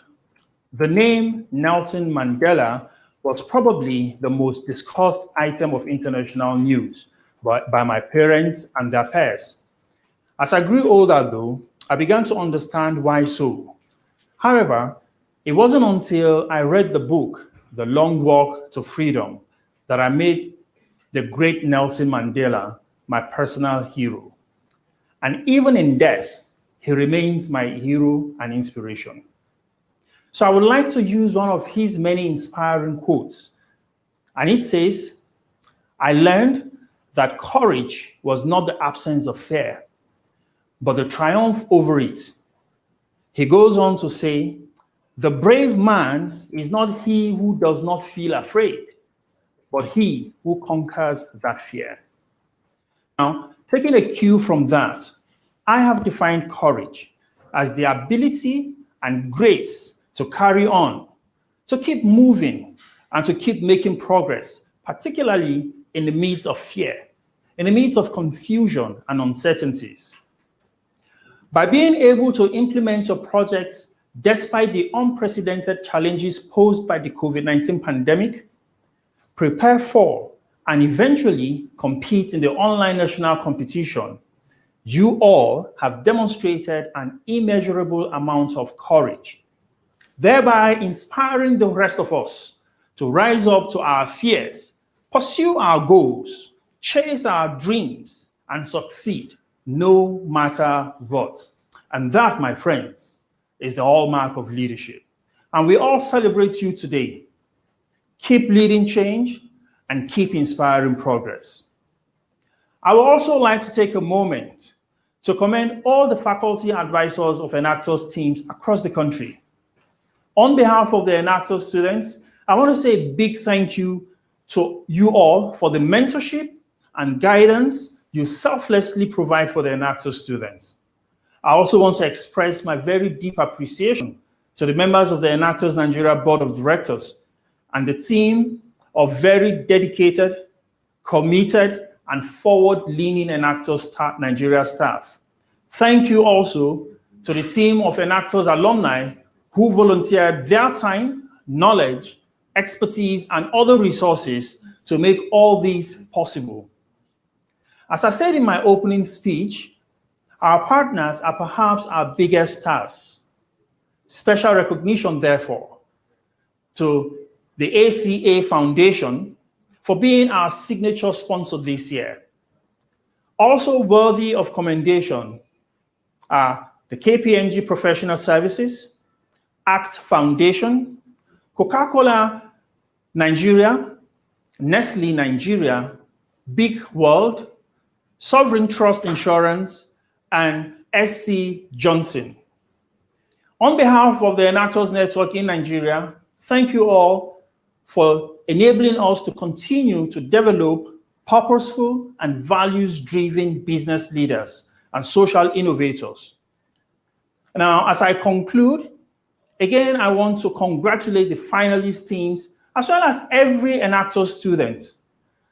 the name Nelson Mandela was probably the most discussed item of international news by my parents and their peers. As I grew older, though, I began to understand why so. However, it wasn't until I read the book, The Long Walk to Freedom, that I made the great Nelson Mandela my personal hero. And even in death, he remains my hero and inspiration. So I would like to use one of his many inspiring quotes. And it says, "I learned that courage was not the absence of fear, but the triumph over it." He goes on to say, "The brave man is not he who does not feel afraid, but he who conquers that fear." Now, taking a cue from that, I have defined courage as the ability and grace to carry on, to keep moving, and to keep making progress, particularly in the midst of fear, in the midst of confusion and uncertainties. By being able to implement your projects despite the unprecedented challenges posed by the COVID-19 pandemic, prepare for and eventually compete in the online national competition, You all have demonstrated an immeasurable amount of courage, thereby inspiring the rest of us to rise up to our fears, pursue our goals, chase our dreams, and succeed no matter what. And that, my friends, is the hallmark of leadership. And we all celebrate you today. Keep leading change and keep inspiring progress. I would also like to take a moment to commend all the faculty advisors of Enactus teams across the country. On behalf of the Enactus students, I want to say a big thank you to you all for the mentorship and guidance you selflessly provide for the Enactus students. I also want to express my very deep appreciation to the members of the Enactus Nigeria Board of Directors and the team of very dedicated, committed, and forward-leaning Enactus Nigeria staff. Thank you also to the team of Enactus alumni who volunteered their time, knowledge, expertise, and other resources to make all these possible. As I said in my opening speech, our partners are perhaps our biggest stars. Special recognition, therefore, to the ACA Foundation for being our signature sponsor this year. Also worthy of commendation are the KPMG Professional Services, ACT Foundation, Coca-Cola Nigeria, Nestle Nigeria, Big World, Sovereign Trust Insurance, and SC Johnson. On behalf of the Enactus Network in Nigeria, thank you all for enabling us to continue to develop purposeful and values-driven business leaders and social innovators. Now, as I conclude, again, I want to congratulate the finalist teams as well as every Enactus student.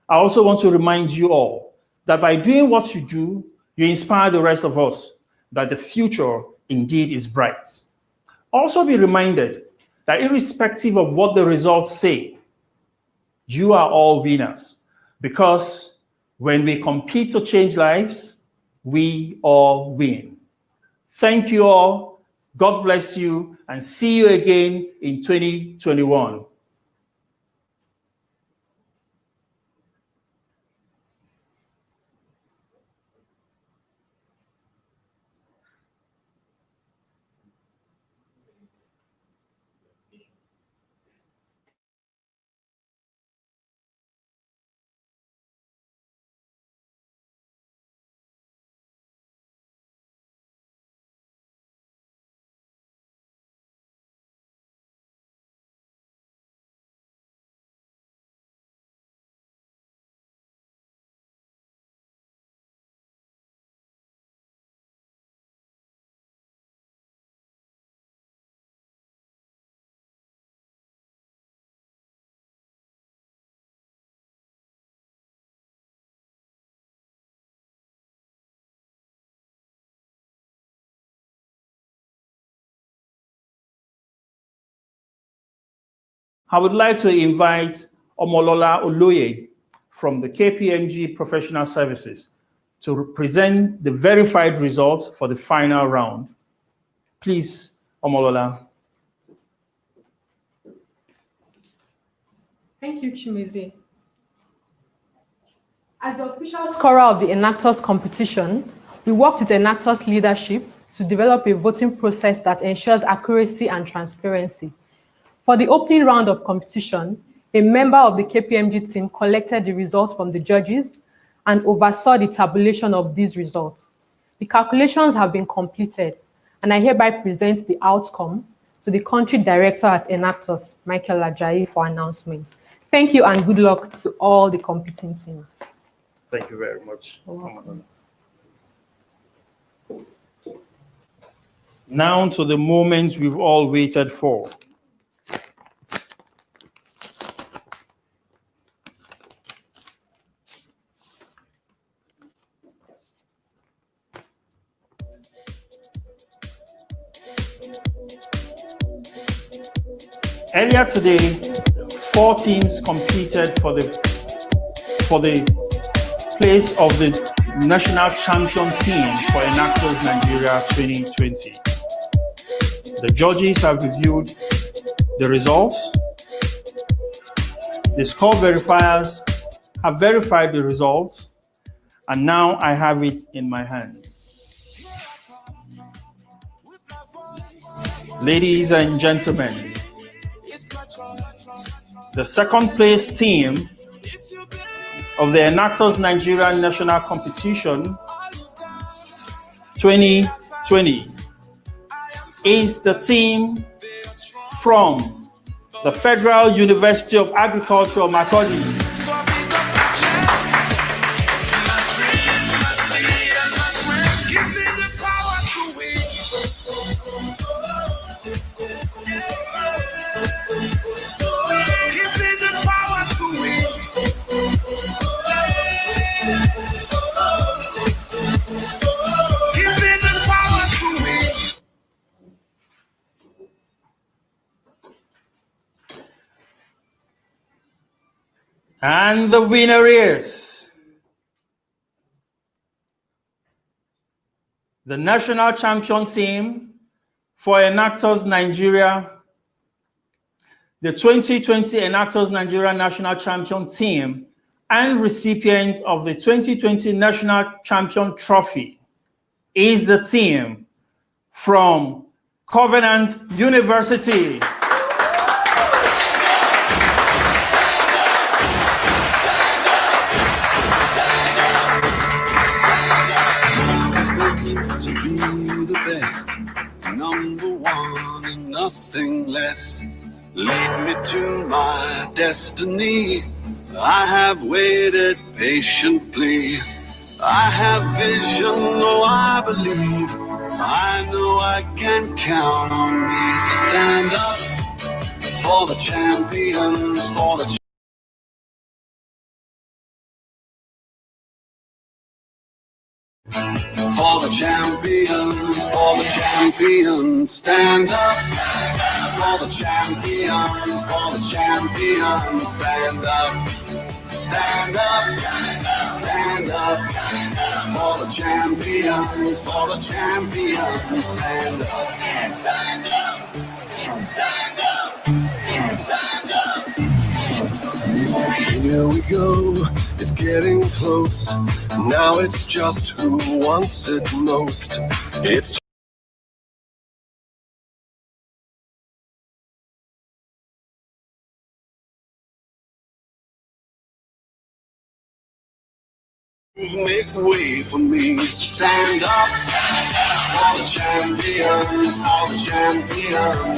I also want to remind you all that by doing what you do, you inspire the rest of us that the future indeed is bright. Also be reminded that irrespective of what the results say, you are all winners, because when we compete to change lives, we all win. Thank you all. God bless you, and see you again in 2021. I would like to invite Omolola Oloye from the KPMG Professional Services to present the verified results for the final round. Please, Omolola. Thank you, Chimeze. As the official scorer of the Enactus competition, we worked with Enactus leadership to develop a voting process that ensures accuracy and transparency. For the opening round of competition, a member of the KPMG team collected the results from the judges and oversaw the tabulation of these results. The calculations have been completed, and I hereby present the outcome to the country director at Enactus, Michael Ajayi, for announcement. Thank you and good luck to all the competing teams. Thank you very much. Now to the moment we've all waited for. Earlier today, 4 teams competed for the place of the national champion team for Enactus Nigeria 2020. The judges have reviewed the results. The score verifiers have verified the results, and now I have it in my hands. Ladies and gentlemen, the second place team of the Enactus Nigeria National Competition 2020 is the team from the Federal University of Agriculture, Makurdi. And the winner is the national champion team for Enactus Nigeria, the 2020 Enactus Nigeria national champion team, and recipient of the 2020 national champion trophy is the team from Covenant University. Number one and nothing less. Lead me to my destiny. I have waited patiently. I have vision, oh I believe. I know I can count on me. So stand up for the champions, for the champions, stand up. For the champions, stand up. Stand up, stand up. For the champions, stand up. Stand up, stand up, stand up. Here we go, it's getting close. Now it's just who wants it most. It's make way for me. Stand up for the champions,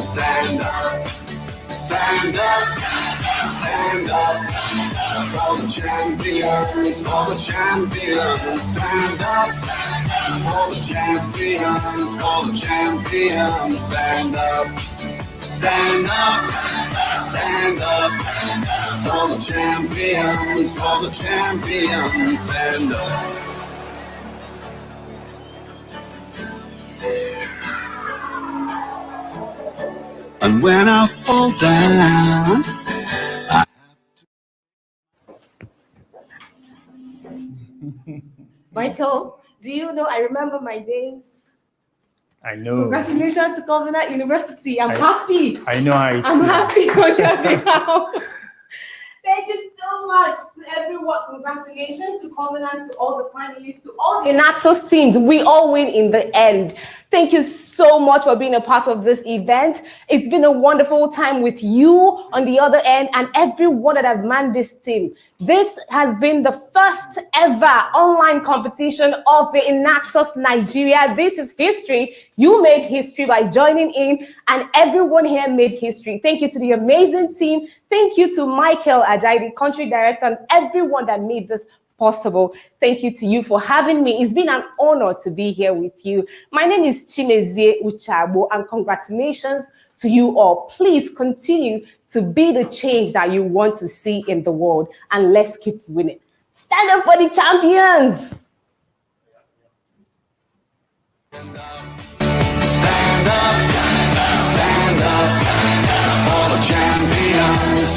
stand up. Stand up, stand up for the champions, stand up for the champions, stand up, stand up, stand up for the champions, stand up. And when I fall down, Michael, do you know I remember my days? I know. Congratulations to Covenant University. I'm happy. I know how it I'm is. happy on your behalf. Thank you so much to everyone. Congratulations to Covenant, to all the finalists, to all the Enactus teams. We all win in the end. Thank you so much for being a part of this event. It's been a wonderful time with you on the other end and everyone that have manned this team. This has been the first ever online competition of the Enactus Nigeria. This is history. You made history by joining in, and everyone here made history. Thank you to the amazing team. Thank you to Michael Ajayi, the country director, and everyone that made this possible. Thank you to you for having me. It's been an honor to be here with you. My name is Chimezie Uchabo, and congratulations to you all. Please continue to be the change that you want to see in the world, and let's keep winning. Stand up for the champions. stand up for the champions,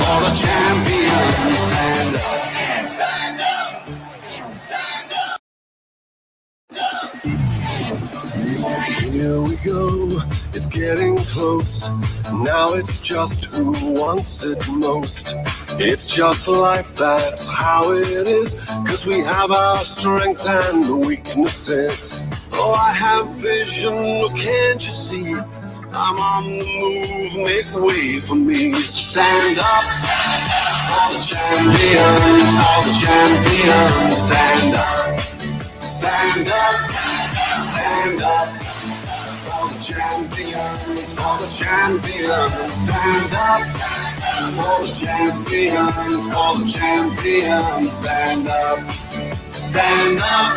stand up. Here we go, it's getting close. Now it's just who wants it most. It's just life, that's how it is. 'Cause we have our strengths and weaknesses. Oh, I have vision, can't you see? I'm on the move, make way for me. Stand up for the champions, for the champions. Stand up, stand up, stand up. For the champions, for the champions. Stand up for the champions, for the champions. Stand up, stand up,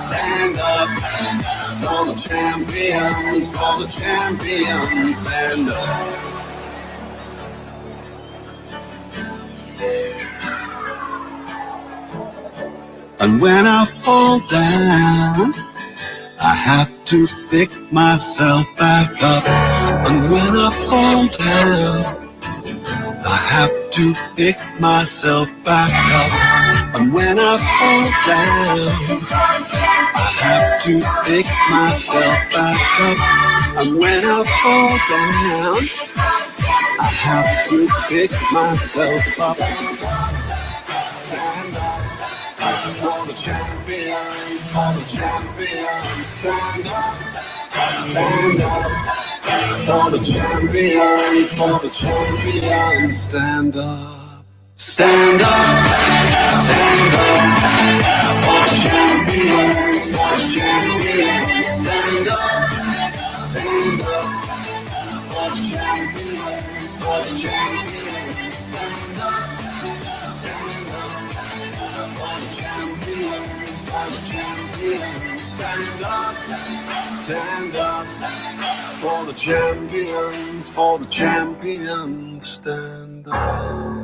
stand up. For the champions, for the champions. Stand up. And when I fall down, I have to pick myself back up. And when I fall down, I have to pick myself back up. And when I fall down, I have to pick myself back up. And when I fall down, I have to pick myself up. Stand up for the champions, for the champions. Stand up for the champions, for the champions. Stand up, stand up, stand up for the champions, for the champions. Stand up for the champions, for the champions. Stand up for the champions, for the champions. Stand up for the champions, for the champions. Stand up.